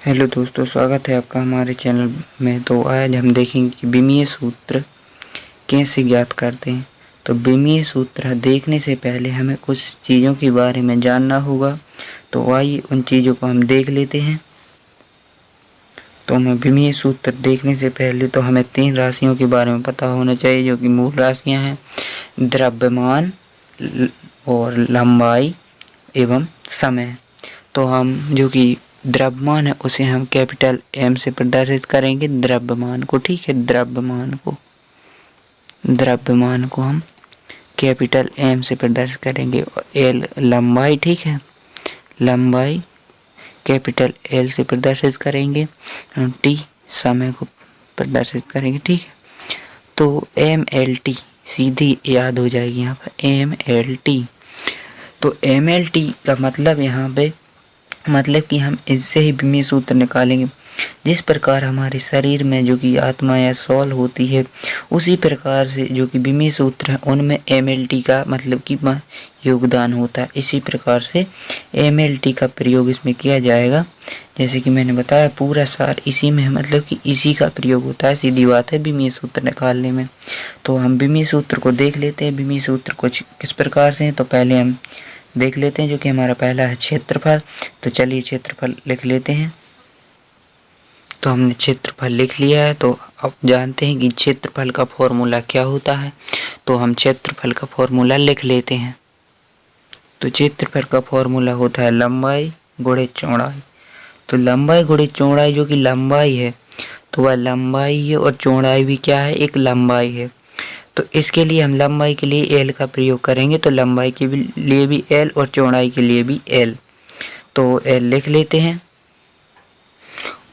Hello दोस्तों, स्वागत है आपका हमारे चैनल में। तो आज हम देखेंगे कि विमीय सूत्र कैसे ज्ञात करते हैं। तो विमीय सूत्र देखने से पहले हमें कुछ चीज़ों के बारे में जानना होगा। तो आइए उन चीज़ों को हम देख लेते हैं। तो हमें विमीय सूत्र देखने से पहले तो हमें 3 राशियों के बारे में पता होना चाहिए, जो कि मूल राशियाँ हैं द्रव्यमान और लंबाई एवं समय। तो हम जो कि द्रव्यमान है उसे हम कैपिटल एम से प्रदर्शित करेंगे, द्रव्यमान को। ठीक है, द्रव्यमान को हम कैपिटल एम से प्रदर्शित करेंगे। एल लंबाई, ठीक है, लंबाई कैपिटल एल से प्रदर्शित करेंगे। टी समय को प्रदर्शित करेंगे। ठीक है, तो एम एल टी सीधी याद हो जाएगी यहाँ पर एम एल टी। तो एम एल टी का मतलब यहाँ पे कि हम इससे ही विमीय सूत्र निकालेंगे। जिस प्रकार हमारे शरीर में जो कि आत्मा या सोल होती है, उसी प्रकार से जो कि विमीय सूत्र है उनमें एमएलटी का मतलब कि योगदान होता है। इसी प्रकार से एमएलटी का प्रयोग इसमें किया जाएगा। जैसे कि मैंने बताया, पूरा सार इसी में है, मतलब कि इसी का प्रयोग होता है। सीधी बात है विमीय सूत्र निकालने में। तो हम विमीय सूत्र को देख लेते हैं। विमीय सूत्र कुछ किस प्रकार से है, तो पहले हम देख लेते हैं। जो कि हमारा पहला है क्षेत्रफल। तो चलिए क्षेत्रफल लिख लेते हैं। तो हमने क्षेत्रफल लिख लिया है। तो अब जानते हैं कि क्षेत्रफल का फॉर्मूला क्या होता है। तो हम क्षेत्रफल का फॉर्मूला लिख लेते हैं। तो क्षेत्रफल का फॉर्मूला होता है लंबाई गुणे चौड़ाई। तो लंबाई गुणे चौड़ाई, जो कि लंबाई है तो वह लंबाई है और चौड़ाई भी क्या है, एक लंबाई है। तो इसके लिए हम लंबाई के लिए एल का प्रयोग करेंगे। तो लंबाई के लिए भी एल और चौड़ाई के लिए भी एल। तो एल लिख लेते हैं।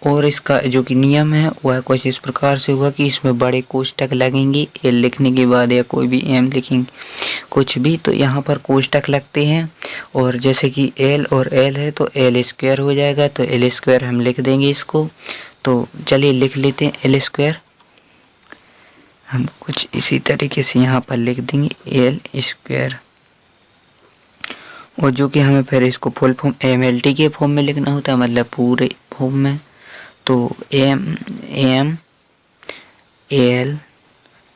और इसका जो कि नियम है वह कुछ इस प्रकार से होगा कि इसमें बड़े कोष्टक लगेंगे एल लिखने के बाद, या कोई भी एम लिखेंगे कुछ भी, तो यहाँ पर कोष्टक लगते हैं। और जैसे कि एल और एल है तो एल स्क्वायर हो जाएगा। तो एल स्क्वायर हम लिख देंगे इसको। तो चलिए लिख लेते हैं एल स्क्वायर। हम कुछ इसी तरीके से यहाँ पर लिख देंगे एल स्क्वायर। और जो कि हमें फिर इसको full form M L T के फॉर्म में लिखना होता है, मतलब पूरे फॉर्म में। तो एम एल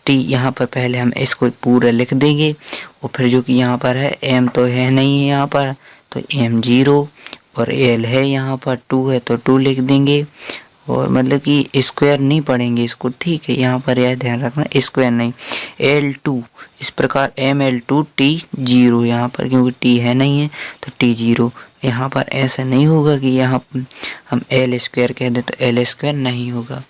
टी यहाँ पर पहले हम इसको पूरा लिख देंगे। और फिर जो कि यहाँ पर है एम तो है नहीं है यहाँ पर, तो एम 0 और एल है यहाँ पर 2 है तो 2 लिख देंगे। और मतलब कि स्क्वायर नहीं पढ़ेंगे इसको, ठीक है, यहाँ पर यह ध्यान रखना स्क्वायर नहीं, L2 इस प्रकार ML2 T0 यहाँ पर, क्योंकि T है नहीं है तो T0 यहाँ पर। ऐसा नहीं होगा कि यहाँ हम एल स्क्वायर कह दें तो एल स्क्वायर नहीं होगा।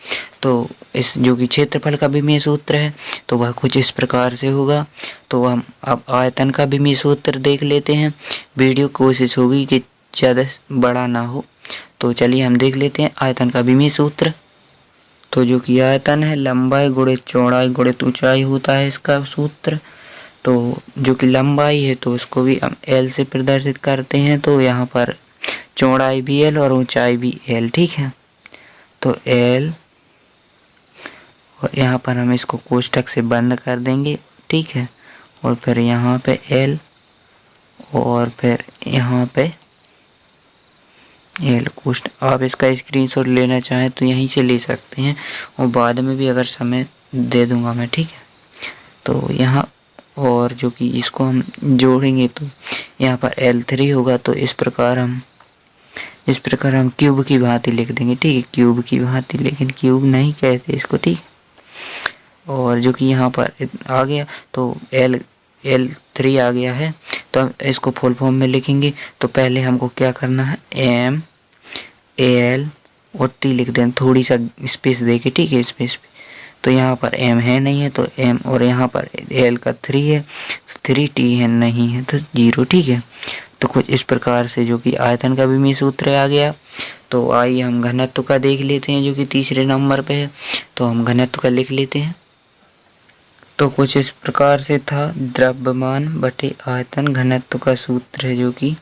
तो इस जो कि क्षेत्रफल का विमीय सूत्र है तो वह कुछ इस प्रकार से होगा। तो हम अब आयतन का विमीय सूत्र देख लेते हैं। वीडियो कोशिश होगी कि ज़्यादा बड़ा ना हो। तो चलिए हम देख लेते हैं आयतन का विमीय सूत्र। तो जो कि आयतन है लंबाई गुणे चौड़ाई गुणे ऊंचाई होता है इसका सूत्र। तो जो कि लंबाई है तो उसको भी हम एल से प्रदर्शित करते हैं। तो यहाँ पर चौड़ाई भी एल और ऊंचाई भी एल, ठीक है। तो एल, और यहाँ पर हम इसको कोष्टक से बंद कर देंगे, ठीक है। और फिर यहाँ पे एल और फिर यहाँ पे एल कोष्टक। आप इसका स्क्रीनशॉट लेना चाहें तो यहीं से ले सकते हैं, और बाद में भी अगर समय दे दूंगा मैं, ठीक है। तो यहाँ और जो कि इसको हम जोड़ेंगे तो यहाँ पर L3 होगा। तो इस प्रकार हम क्यूब की भांति लिख देंगे, ठीक है, क्यूब की भांति, लेकिन क्यूब नहीं कहते इसको, ठीक है। और जो कि यहाँ पर आ गया तो L3 आ गया है। तो हम इसको फुल फॉर्म में लिखेंगे। तो पहले हमको क्या करना है, एम एल और टी लिख दें, थोड़ी सा स्पेस देके, ठीक है, स्पेस। तो यहाँ पर एम है नहीं है तो एम, और यहाँ पर एल का 3 है तो 3, टी है नहीं है तो 0, ठीक है। तो कुछ इस प्रकार से जो कि आयतन का विमीय सूत्र आ गया। तो आइए हम घनत्व का देख लेते हैं, जो कि तीसरे नंबर पे है। तो हम घनत्व का लिख लेते हैं। तो कुछ इस प्रकार से था, द्रव्यमान बटे आयतन घनत्व का सूत्र है जो कि।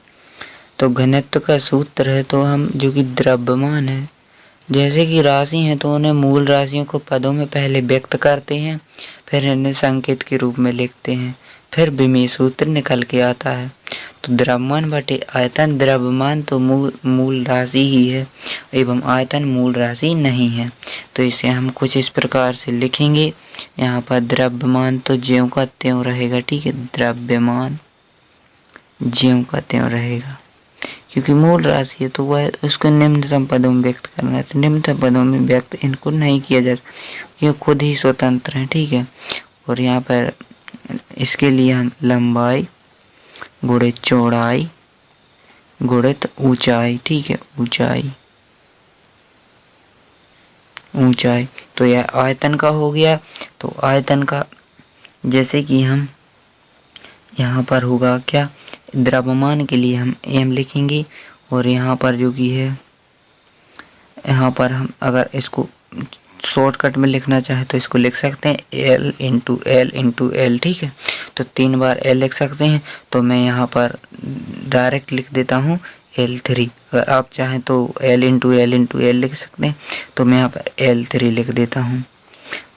तो घनत्व का सूत्र है तो हम जो कि द्रव्यमान है, जैसे कि राशि हैं तो उन्हें मूल राशियों को पदों में पहले व्यक्त करते हैं, फिर इन्हें संकेत के रूप में लिखते हैं, फिर विमीय सूत्र निकल के आता है। तो द्रव्यमान बटे आयतन, द्रव्यमान तो मूल राशि ही है, एवं आयतन मूल राशि नहीं है। तो इसे हम कुछ इस प्रकार से लिखेंगे। यहाँ पर द्रव्यमान तो ज्यों का त्यों रहेगा, ठीक है, द्रव्यमान ज्यों का त्यों रहेगा, क्योंकि मूल राशि है तो वह उसको निम्नतम पदों में व्यक्त करना है। तो निम्नतम पदों में व्यक्त इनको नहीं किया जा सकता, ये खुद ही स्वतंत्र है, ठीक है। और यहाँ पर इसके लिए हम लंबाई गुणित चौड़ाई गुणित ऊंचाई, ठीक है, ऊंचाई। तो यह आयतन का हो गया। तो आयतन का जैसे कि हम यहाँ पर होगा क्या, द्रव्यमान के लिए हम m लिखेंगे और यहाँ पर जो कि है, यहाँ पर हम अगर इसको शॉर्टकट में लिखना चाहे तो इसको लिख सकते हैं L इंटू L, ठीक है। तो 3 बार L लिख सकते हैं। तो मैं यहाँ पर डायरेक्ट लिख देता हूँ L3। अगर आप चाहें तो L इंटू L लिख सकते हैं। तो मैं यहाँ पर L3 लिख देता हूँ।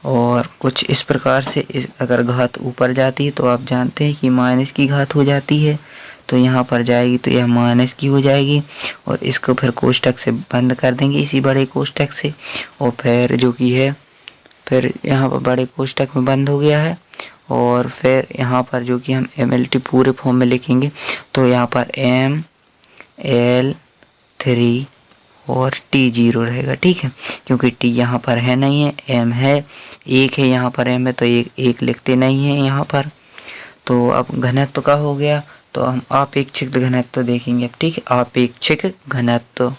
और कुछ इस प्रकार से अगर घात ऊपर जाती है तो आप जानते हैं कि माइनस की घात हो जाती है। तो यहाँ पर जाएगी तो यह माइनस की हो जाएगी और इसको फिर कोष्टक से बंद कर देंगे, इसी बड़े कोष्टक से। और फिर जो कि है, फिर यहाँ पर बड़े कोष्टक में बंद हो गया है। और फिर यहाँ पर जो कि हम MLT पूरे फॉर्म में लिखेंगे। तो यहाँ पर ML3 और T0 रहेगा, ठीक है, क्योंकि T यहाँ पर है नहीं है, M है, 1 है, यहाँ पर M है, तो एक लिखते नहीं है यहाँ पर। तो अब घनत्व का हो गया। तो हम आपेक्षिक घनत्व देखेंगे अब, ठीक है, आपेक्षिक घनत्व।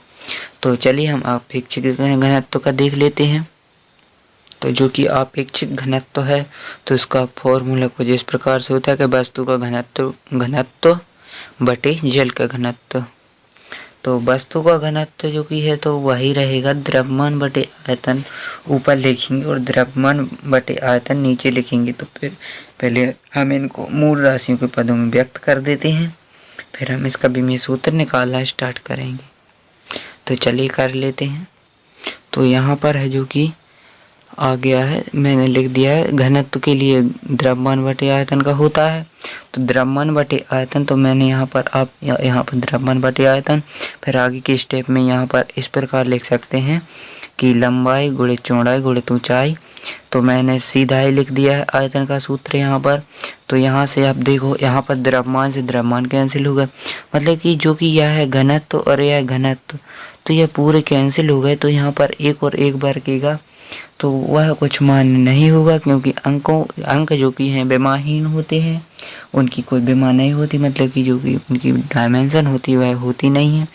तो चलिए हम आपेक्षिक घनत्व का देख लेते हैं। तो जो कि आपेक्षिक घनत्व है तो इसका फॉर्मूला कुछ इस प्रकार से होता है कि वस्तु का घनत्व बटे जल का घनत्व। तो वस्तु का घनत्व जो कि है तो वही रहेगा द्रव्यमान बटे आयतन ऊपर लिखेंगे और द्रव्यमान बटे आयतन नीचे लिखेंगे। तो फिर पहले हम इनको मूल राशियों के पदों में व्यक्त कर देते हैं, फिर हम इसका विमीय सूत्र निकालना स्टार्ट करेंगे। तो चलिए कर लेते हैं। तो यहाँ पर है जो कि आ गया है, मैंने लिख दिया है घनत्व के लिए द्रव्यमान बटे आयतन का होता है। तो द्रव्यमान बटे आयतन तो मैंने यहाँ पर द्रव्यमान बटे आयतन, फिर आगे के स्टेप में यहाँ पर इस प्रकार लिख सकते हैं कि लंबाई गुणित चौड़ाई गुणित ऊंचाई। तो मैंने सीधा ही लिख दिया है आयतन का सूत्र यहाँ पर। तो यहाँ से आप देखो, यहाँ पर द्रव्यमान से द्रव्यमान कैंसिल हो गए, मतलब कि जो कि यह है घनत्व और यह घनत्व, तो यह पूरे कैंसिल हो गए। तो यहाँ पर एक और एक बरकेगा तो वह कुछ मान्य नहीं होगा, क्योंकि अंक जो कि हैं विमाहीन होते हैं, उनकी कोई विमा नहीं होती, मतलब कि जो कि उनकी डायमेंशन होती है वह होती नहीं है।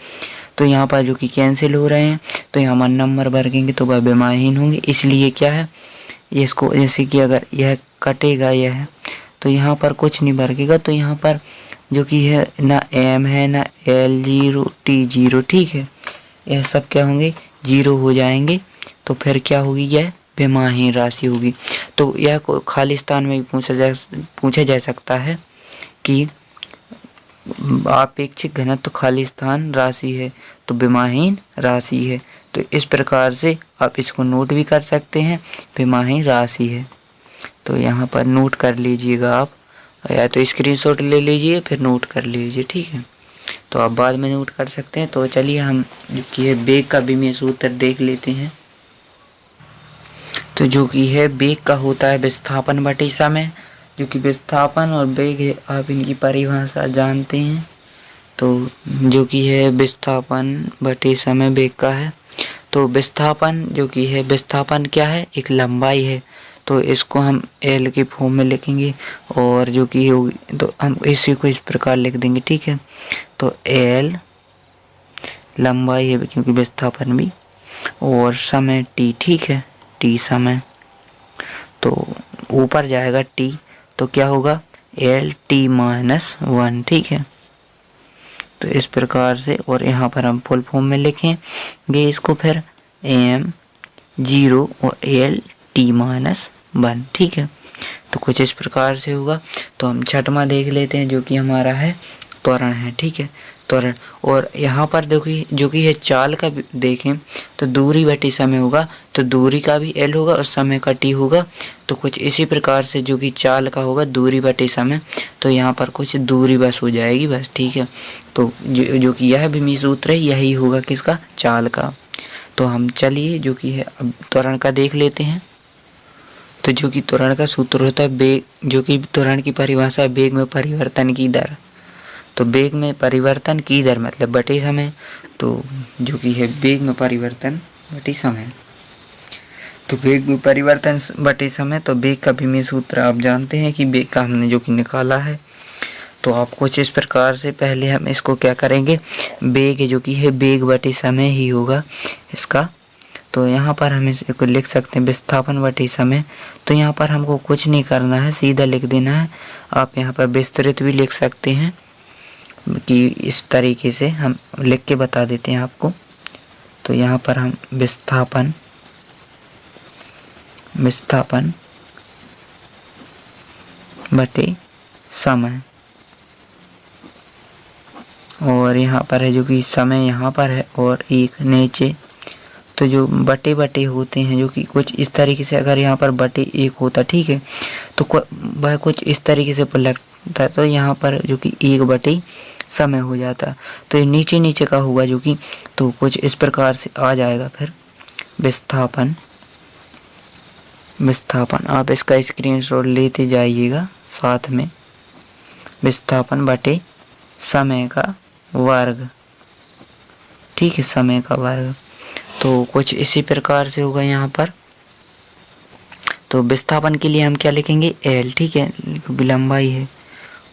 तो यहाँ पर जो कि कैंसिल हो रहे हैं तो यहाँ पर नंबर बरकेंगे तो वह विमाहीन होंगे। इसलिए क्या है, इसको जैसे कि अगर यह कटेगा यह, तो यहाँ पर कुछ नहीं बरकेगा। तो यहाँ पर जो कि है ना M है ना L0 T0, ठीक है, यह सब क्या होंगे, 0 हो जाएंगे। तो फिर क्या होगी, यह विमाहीन राशि होगी। तो यह खाली स्थान में पूछा जा सकता है कि आपेक्षिक घनत्व खाली स्थान राशि है तो विमाहीन राशि है। तो इस प्रकार से आप इसको नोट भी कर सकते हैं, विमाहीन राशि है। तो यहाँ पर नोट कर लीजिएगा आप, या तो स्क्रीनशॉट ले लीजिए फिर नोट कर लीजिए, ठीक है। तो आप बाद में नोट कर सकते हैं। तो चलिए हम जो कि है वेग का विमीय सूत्र देख लेते हैं। तो जो कि है वेग का होता है विस्थापन बटे समय, जो कि विस्थापन और वेग है, आप इनकी परिभाषा जानते हैं। तो जो कि है विस्थापन बटे समय वेग का है। तो विस्थापन जो कि है, विस्थापन क्या है, एक लंबाई है, तो इसको हम L के फॉर्म में लिखेंगे। और जो कि होगी तो हम इसी को इस प्रकार लिख देंगे, ठीक है। तो L लंबाई है क्योंकि विस्थापन भी, और समय T, ठीक है, T समय। तो ऊपर जाएगा T, तो क्या होगा LT-1, ठीक है। तो इस प्रकार से, और यहाँ पर हम फुल फॉर्म में लिखेंगे इसको, फिर M0 और LT-1, ठीक है। तो कुछ इस प्रकार से होगा। तो हम छठवां देख लेते हैं जो कि हमारा है त्वरण है, ठीक है, त्वरण। और यहाँ पर देखिए जो कि है चाल का देखें तो दूरी बटे समय होगा, तो दूरी का भी L होगा और समय का T होगा। तो कुछ इसी प्रकार से जो कि चाल का होगा दूरी बटे समय, तो यहाँ पर कुछ दूरी बस हो जाएगी बस, ठीक है। तो जो कि यह विमीय सूत्र है, यही होगा किसका, चाल का। तो हम चलिए जो कि है अब त्वरण का देख लेते हैं। तो जो कि त्वरण का सूत्र होता है वेग, जो कि त्वरण की परिभाषा है वेग में परिवर्तन की दर। तो वेग में परिवर्तन की दर मतलब बटे समय, तो जो कि है वेग में परिवर्तन बटे समय। तो वेग में परिवर्तन बटे समय, तो वेग का विमेय सूत्र आप जानते हैं कि वेग का हमने जो कि निकाला है। तो आप कुछ इस प्रकार से पहले हम इसको क्या करेंगे, वेग जो कि है वेग बटे समय ही होगा इसका। तो यहाँ पर हम इसको लिख सकते हैं विस्थापन बटे समय। तो यहाँ पर हमको कुछ नहीं करना है, सीधा लिख देना है। आप यहाँ पर विस्तृत भी लिख सकते हैं कि इस तरीके से हम लिख के बता देते हैं आपको। तो यहाँ पर हम विस्थापन बटे समय, और यहाँ पर है जो कि समय यहाँ पर है और एक नीचे। तो जो बटे बटे होते हैं जो कि कुछ इस तरीके से, अगर यहाँ पर बटे एक होता ठीक है तो वह कुछ इस तरीके से पलटता, तो यहाँ पर जो कि एक बटे समय हो जाता। तो ये नीचे नीचे का होगा जो कि, तो कुछ इस प्रकार से आ जाएगा फिर विस्थापन। आप इसका स्क्रीनशॉट लेते जाइएगा साथ में, विस्थापन बटे समय का वर्ग, ठीक है, समय का वर्ग। तो कुछ इसी प्रकार से होगा यहाँ पर। तो विस्थापन के लिए हम क्या लिखेंगे, एल, ठीक है, क्योंकि लंबाई है,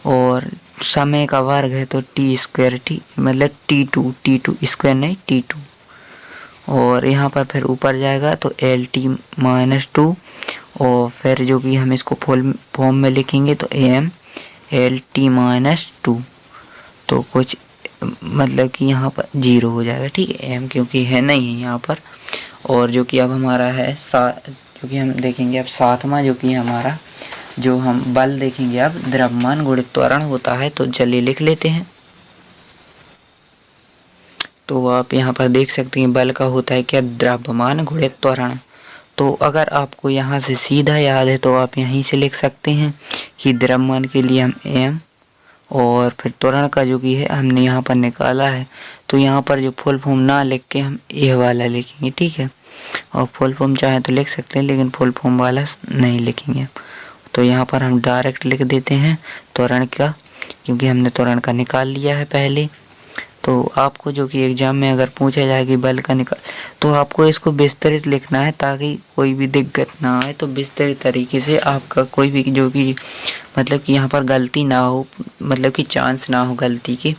और समय का वर्ग है तो टी स्क्वायर, टी मतलब टी टू स्क्वायर नहीं टी2। और यहाँ पर फिर ऊपर जाएगा तो एल टी माइनस 2, और फिर जो कि हम इसको फुल फॉर्म में लिखेंगे तो एम एल टी माइनस 2। तो कुछ मतलब कि यहाँ पर 0 हो जाएगा, ठीक है, एम क्योंकि है नहीं है यहाँ पर। और जो कि अब हमारा है जो कि हम देखेंगे अब सातवां, जो कि हमारा जो हम बल देखेंगे अब द्रव्यमान गुणित त्वरण होता है। तो चलिए लिख लेते हैं। तो आप यहाँ पर देख सकते हैं बल का होता है क्या, द्रव्यमान गुणित त्वरण। तो अगर आपको यहाँ से सीधा याद है तो आप यहीं से लिख सकते हैं कि द्रव्यमान के लिए हम एम, और फिर त्वरण का जो कि है हमने यहाँ पर निकाला है। तो यहाँ पर जो फुल फॉर्म ना लिख के हम ए वाला लिखेंगे, ठीक है, और फुल फॉर्म चाहे तो लिख सकते हैं लेकिन फुल फॉर्म वाला नहीं लिखेंगे। तो यहाँ पर हम डायरेक्ट लिख देते हैं त्वरण का, क्योंकि हमने त्वरण का निकाल लिया है पहले। तो आपको जो कि एग्जाम में अगर पूछा जाए कि बल का निकाल, तो आपको इसको विस्तृत लिखना है ताकि कोई भी दिक्कत ना आए। तो विस्तृत तरीके से आपका कोई भी जो कि मतलब कि यहाँ पर गलती ना हो, मतलब कि चांस ना हो गलती की,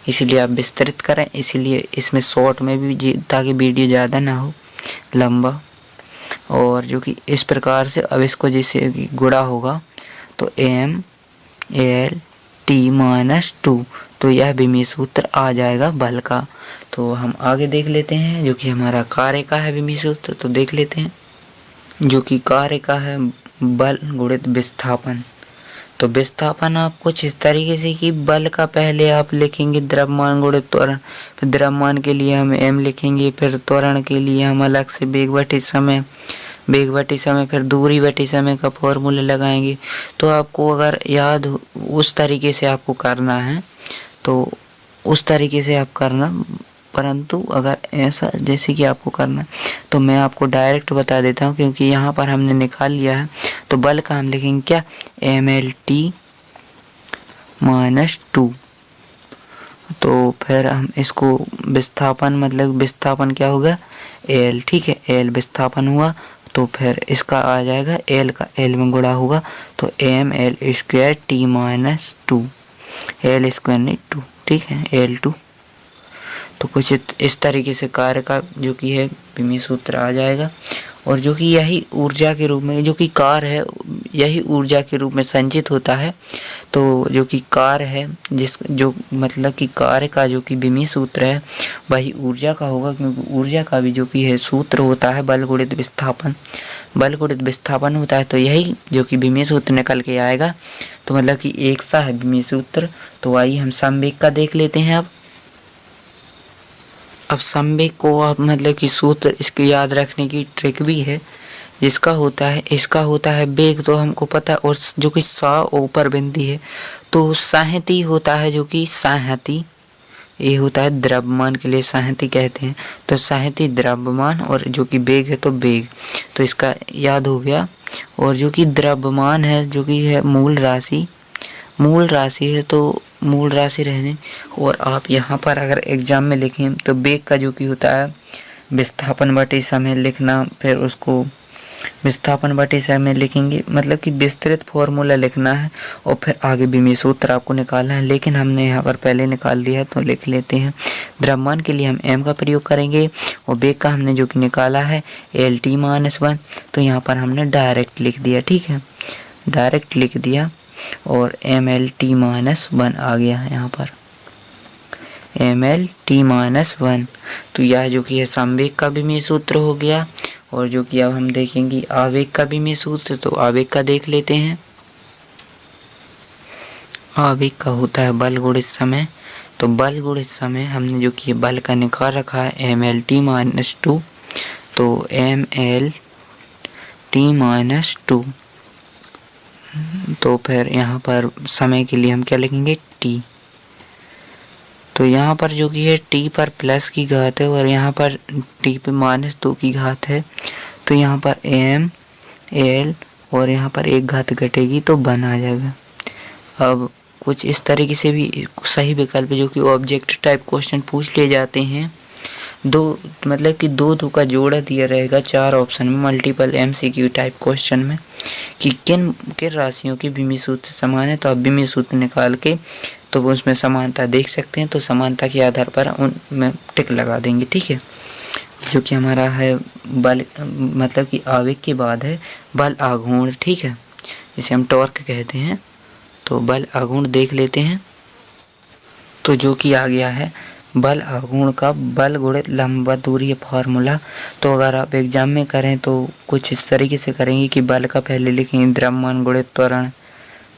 इसलिए आप विस्तृत करें। इसीलिए इसमें शॉर्ट में भी, ताकि वीडियो ज़्यादा ना हो लंबा। और जो कि इस प्रकार से अब इसको जैसे गुणा होगा तो एम एल टी माइनस 2, तो यह विमेय सूत्र आ जाएगा बल का। तो हम आगे देख लेते हैं जो कि हमारा कार्य का है विमेय सूत्र। तो देख लेते हैं जो कि कार्य का है बल गुणित विस्थापन। तो विस्थापन आप कुछ इस तरीके से कि बल का पहले आप लिखेंगे द्रव्यमान गुणित त्वरण, फिर द्रव्यमान के लिए हम एम लिखेंगे, फिर त्वरण के लिए हम अलग से वेग बटे समय, फिर दूरी बटे समय का फॉर्मूला लगाएंगे। तो आपको अगर याद उस तरीके से आपको करना है तो उस तरीके से आप करना, परंतु अगर ऐसा जैसे कि आपको करना तो मैं आपको डायरेक्ट बता देता हूँ, क्योंकि यहाँ पर हमने निकाल लिया है। तो बल का हम लिखेंगे क्या, एम एल टी माइनस 2। तो फिर हम इसको विस्थापन, मतलब विस्थापन क्या होगा, एल, ठीक है, एल विस्थापन हुआ। तो फिर इसका आ जाएगा एल का एल में गुणा होगा तो M L square T minus 2, L square नहीं 2, ठीक है, L2। तो कुछ इस तरीके से कार्य का जो कि है विमेय सूत्र आ जाएगा। और जो कि यही ऊर्जा के रूप में, जो कि कार्य है यही ऊर्जा के रूप में संचित होता है। तो जो कि कार्य है जो मतलब कि कार्य का जो कि विमेय सूत्र है वही ऊर्जा का होगा, क्योंकि ऊर्जा का भी जो कि है सूत्र होता है बल गुणित विस्थापन होता है। तो यही जो कि विमेय सूत्र निकल के आएगा। तो मतलब कि एक सा है विमेय सूत्र। तो आइए हम संवेग का देख लेते हैं। अब संवेग को आप मतलब कि सूत्र इसके याद रखने की ट्रिक भी है, जिसका होता है, इसका होता है वेग तो हमको पता है, और जो कि सा ऊपर बिंदी है तो संहति होता है, जो कि संहति, ये होता है द्रव्यमान के लिए साहती कहते हैं। तो साहती द्रव्यमान और जो कि वेग है तो वेग, तो इसका याद हो गया। और जो कि द्रव्यमान है जो कि है मूल राशि है तो मूल राशि रहने। और आप यहाँ पर अगर एग्जाम में लिखें तो वेग का जो कि होता है विस्थापन बटे समय लिखना, फिर उसको विस्थापन बटे समय लिखेंगे, मतलब कि विस्तृत फॉर्मूला लिखना है और फिर आगे भी सूत्र आपको निकालना है। लेकिन हमने यहाँ पर पहले निकाल दिया तो लिख लेते हैं। द्रव्यमान के लिए हम m का प्रयोग करेंगे और वेग का हमने जो कि निकाला है LT-1, तो यहाँ पर हमने डायरेक्ट लिख दिया। ठीक है, डायरेक्ट लिख दिया और MLT-1 आ गया है यहाँ पर MLT-1। तो यह जो कि है संवेग का भी सूत्र हो गया। और जो कि अब हम देखेंगे आवेग का भी सूत्र, तो आवेग का देख लेते हैं। आवेग का होता है बल गुणित समय। तो बल गुणित समय हमने जो कि बल का निकाल रखा है MLT-2, तो MLT-2। तो फिर यहाँ पर समय के लिए हम क्या लिखेंगे t। तो यहाँ पर जो कि है t पर प्लस की घात है और यहाँ पर t पे -2 की घात है। तो यहाँ पर m l और यहाँ पर एक घात घटेगी तो 1 आ जाएगा। अब कुछ इस तरीके से भी सही विकल्प जो कि ऑब्जेक्ट टाइप क्वेश्चन पूछ लिए जाते हैं। मतलब कि दो का जोड़ा दिया रहेगा 4 ऑप्शन में मल्टीपल MCQ टाइप क्वेश्चन में कि किन राशियों की विमी सूत्र समान है। तो आप विमी सूत्र निकाल के तो वो उसमें समानता देख सकते हैं। तो समानता के आधार पर उनमें टिक लगा देंगे। ठीक है, जो कि हमारा है बल, मतलब कि आवेग के बाद है बल आघूर्ण। ठीक है, जिसे हम टॉर्क कहते हैं। तो बल आघूर्ण देख लेते हैं। तो जो कि आ गया है बल आघूर्ण का बल गुणित लंबवत दूरी फार्मूला। तो अगर आप एग्जाम में करें तो कुछ इस तरीके से करेंगे कि बल का पहले लिखेंगे द्रव्यमान गुणित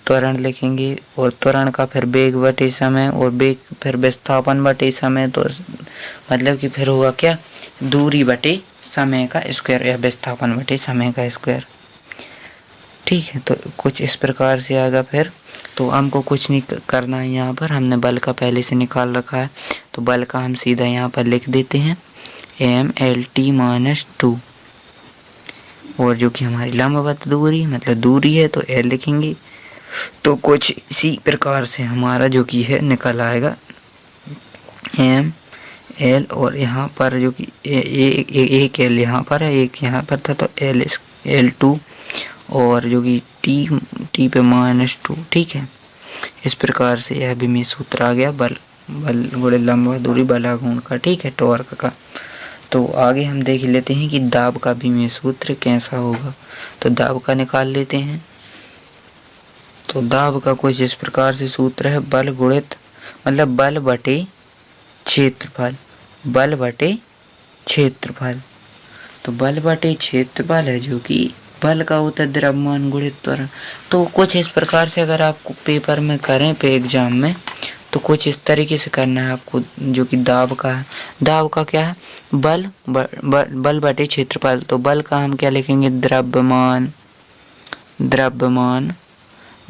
त्वरण लिखेंगे और त्वरण का फिर वेग बटे समय और वेग फिर विस्थापन बटे समय। तो मतलब कि फिर होगा क्या दूरी बटे समय का स्क्वायर या विस्थापन बटे समय का स्क्वायर। ठीक है, तो कुछ इस प्रकार से आएगा। फिर तो हमको कुछ नहीं करना है, यहाँ पर हमने बल का पहले से निकाल रखा है। तो बल का हम सीधा यहाँ पर लिख देते हैं MLT-2 और जो कि हमारी लंबवत दूरी मतलब दूरी है तो L लिखेंगे। तो कुछ इसी प्रकार से हमारा जो कि है निकल आएगा ML और यहाँ पर जो कि एक L यहाँ पर है, एक यहाँ पर था, तो L2 और जो कि T पे -2। ठीक है, इस प्रकार से यह भी सूत्र आ गया बल गुणित लंबवत दूरी बल आघूर्ण का। ठीक है, टॉर्क का। तो आगे हम देख लेते हैं कि दाब का भी सूत्र कैसा होगा। तो दाब का निकाल लेते हैं। तो दाब का कुछ इस प्रकार से सूत्र है बल गुणित मतलब बल बटे क्षेत्रफल, बल बटे क्षेत्रफल। तो बल बटे क्षेत्रफल है जो कि बल का होता है द्रव्यमान गुणित त्वरण। तो कुछ इस प्रकार से अगर आपको पेपर में करें पे एग्जाम में तो कुछ इस तरीके से करना है आपको। जो कि दाब का है, दाब का क्या है बल बटे क्षेत्रफल। तो बल का हम क्या लिखेंगे द्रव्यमान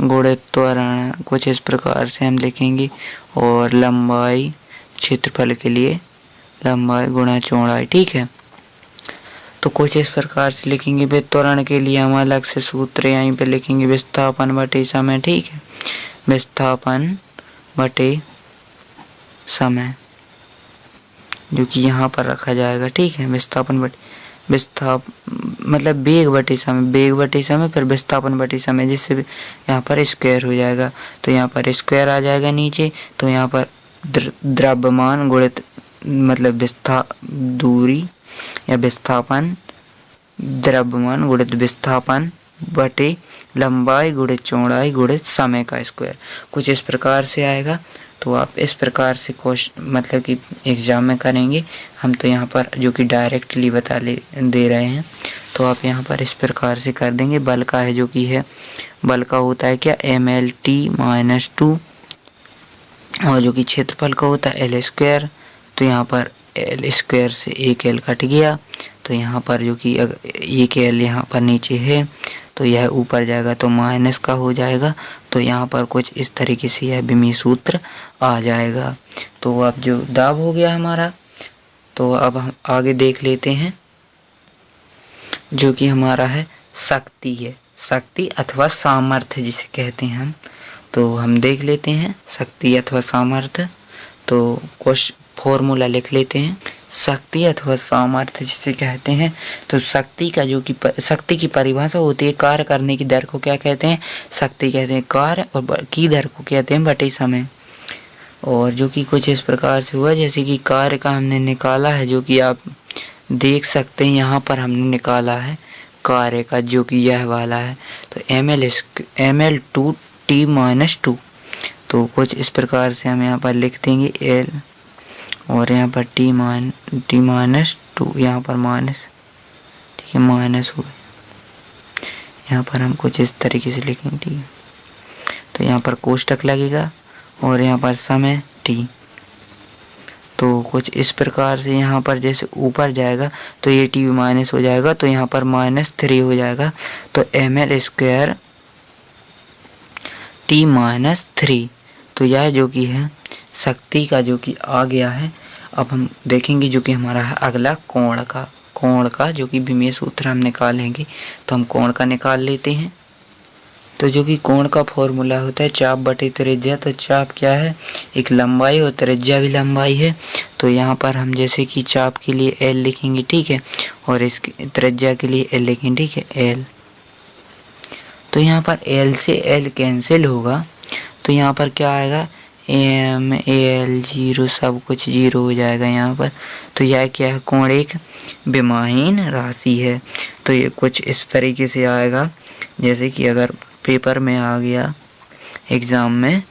गुणित त्वरण, कुछ इस प्रकार से हम लिखेंगे। और लंबाई क्षेत्रफल के लिए लंबाई गुणा चौड़ाई। ठीक है, तो कुछ इस प्रकार से लिखेंगे। वे त्वरण के लिए हम अलग से सूत्र यहीं पे लिखेंगे विस्थापन बटे समय। ठीक है, विस्थापन बटे समय जो कि यहाँ पर रखा जाएगा। ठीक है, विस्थापन बटे मतलब वेग बटे समय फिर विस्थापन बटे समय, जिससे यहाँ पर स्क्वायर हो जाएगा। तो यहाँ पर स्क्वायर आ जाएगा नीचे। तो यहाँ पर द्रव्यमान गुणित मतलब दूरी या विस्थापन, द्रव्यमान गुणित विस्थापन बटे लंबाई गुणित चौड़ाई गुणित समय का स्क्वायर, कुछ इस प्रकार से आएगा। तो आप इस प्रकार से क्वेश्चन मतलब कि एग्जाम में करेंगे। हम तो यहाँ पर जो कि डायरेक्टली दे रहे हैं। तो आप यहाँ पर इस प्रकार से कर देंगे। बल का है जो कि है बल का होता है क्या MLT-2 और जो कि क्षेत्रफल का होता है L²। तो यहाँ पर L² से एक L कट गया। तो यहाँ पर जो कि ये के एल यहाँ पर नीचे है तो यह ऊपर जाएगा तो माइनस का हो जाएगा। तो यहाँ पर कुछ इस तरीके से यह विमीय सूत्र आ जाएगा। तो अब जो दाब हो गया हमारा, तो अब हम आगे देख लेते हैं जो कि हमारा है शक्ति है, शक्ति अथवा सामर्थ्य जिसे कहते हैं हम। तो हम देख लेते हैं शक्ति अथवा सामर्थ्य। तो कुछ फॉर्मूला लिख लेते हैं। शक्ति अथवा सामर्थ्य जिसे कहते हैं, तो शक्ति का जो कि शक्ति की परिभाषा होती है कार्य करने की दर को क्या कहते हैं, शक्ति कहते हैं। कार्य और की दर को कहते हैं बटे समय। और जो कि कुछ इस प्रकार से हुआ, जैसे कि कार्य का हमने निकाला है जो कि आप देख सकते हैं यहाँ पर हमने निकाला है कार्य का जो कि यह वाला है। तो ml/2 t-2। तो कुछ इस प्रकार से हम यहाँ पर लिख देंगे l और यहाँ पर t-2 यहाँ पर माइनस, ठीक है, माइनस हो गया। यहाँ पर हम कुछ इस तरीके से लिखेंगे, ठीक है। तो यहाँ पर कोष्टक लगेगा और यहाँ पर समय t। तो कुछ इस प्रकार से यहाँ पर जैसे ऊपर जाएगा तो ये t माइनस हो जाएगा तो यहाँ पर -3 हो जाएगा। तो ml² t-3। तो यह जो कि है शक्ति का जो कि आ गया है। अब हम देखेंगे जो कि हमारा है अगला कोण का जो कि विमीय सूत्र हम निकालेंगे। तो हम कोण का निकाल लेते हैं। तो जो कि कोण का फॉर्मूला होता है चाप बटे त्रिज्या। तो चाप क्या है, एक लंबाई और त्रिज्या भी लंबाई है। तो यहाँ पर हम जैसे कि चाप के लिए l लिखेंगे, ठीक है, और इसकी त्रिज्या के लिए l लिखेंगे, ठीक है, l। तो यहाँ पर l से l कैंसिल होगा तो यहाँ पर क्या आएगा, m al 0 सब कुछ 0 हो जाएगा यहाँ पर। तो यह क्या है, कोण एक विमाहीन राशि है। तो ये कुछ इस तरीके से आएगा, जैसे कि अगर पेपर में आ गया एग्ज़ाम में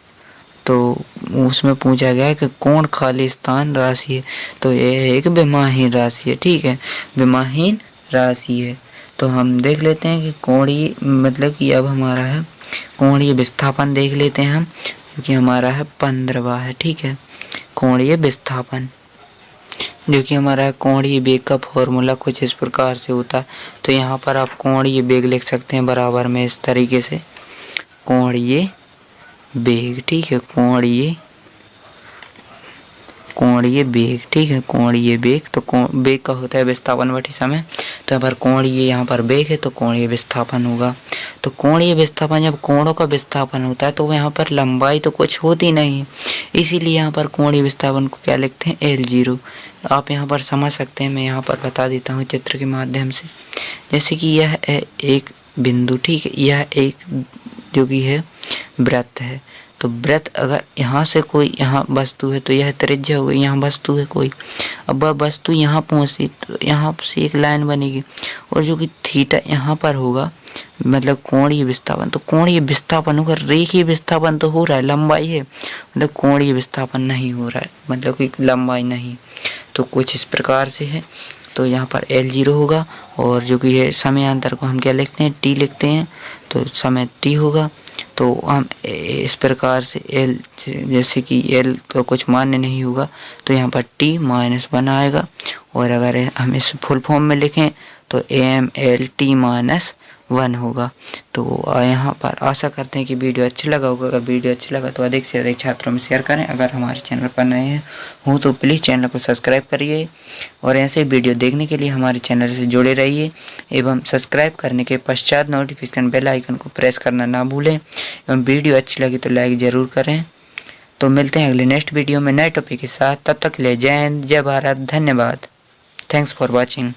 तो उसमें पूछा गया कि कोण खाली स्थान राशि है, तो यह एक विमाहीन राशि है, ठीक है, विमाहीन राशि है। तो हम देख लेते हैं कि कोणीय मतलब कि अब हमारा है कोणीय विस्थापन देख लेते हैं हम, क्योंकि हमारा है 15वां है, ठीक है, कोणीय विस्थापन जो कि हमारा कोणीय वेग का फॉर्मूला कुछ इस प्रकार से होता है। तो यहाँ पर आप कोणीय वेग लिख सकते हैं बराबर में इस तरीके से कोणीय वेग, ठीक है, कोणीय वेग, ठीक है, कोणीय वेग। तो वेग का होता है विस्थापन बटे समय। तो यहाँ पर कोणीय यहाँ पर वेग है तो कोणीय विस्थापन होगा। तो कोणीय विस्थापन जब कोणों का विस्थापन होता है तो यहाँ पर लंबाई तो कुछ होती नहीं है, इसीलिए यहाँ पर कोणीय विस्थापन को क्या लिखते हैं, L0। आप यहाँ पर समझ सकते हैं, मैं यहाँ पर बता देता हूँ चित्र के माध्यम से। जैसे कि यह एक बिंदु, ठीक है, यह एक जो कि है वृत्त है। तो वृत्त अगर यहाँ से कोई यहाँ वस्तु है तो यह त्रिज्या हो गई, यहाँ वस्तु है कोई, अब वह वस्तु यहाँ पहुँची तो यहाँ से एक लाइन बनेगी और जो कि थीटा यहाँ पर होगा, मतलब कोणीय विस्थापन। तो कोणीय विस्थापन होगा, रेखीय विस्थापन तो हो रहा है, लंबाई है, मतलब कोणीय विस्थापन नहीं हो रहा है, मतलब कि लंबाई नहीं। तो कुछ इस प्रकार से है। तो यहाँ पर L0 होगा और जो कि है समयांतर को हम क्या लिखते हैं, t लिखते हैं, तो समय t होगा। तो हम इस प्रकार से L जैसे कि L तो कुछ मान्य नहीं होगा तो यहाँ पर t-1 आएगा। और अगर हम इस फुल फॉर्म में लिखें तो mL-t-1 होगा। तो यहाँ पर आशा करते हैं कि वीडियो अच्छा लगा होगा। अगर वीडियो अच्छा लगा तो अधिक से अधिक छात्रों में शेयर करें। अगर हमारे चैनल पर नए हो तो प्लीज़ चैनल को सब्सक्राइब करिए और ऐसे वीडियो देखने के लिए हमारे चैनल से जुड़े रहिए एवं सब्सक्राइब करने के पश्चात नोटिफिकेशन बेल आइकन को प्रेस करना ना भूलें एवं वीडियो अच्छी लगी तो लाइक ज़रूर करें। तो मिलते हैं अगले नेक्स्ट वीडियो में नए टॉपिक के साथ। तब तक ले जय हिंद, जय भारत, धन्यवाद। Thanks for watching.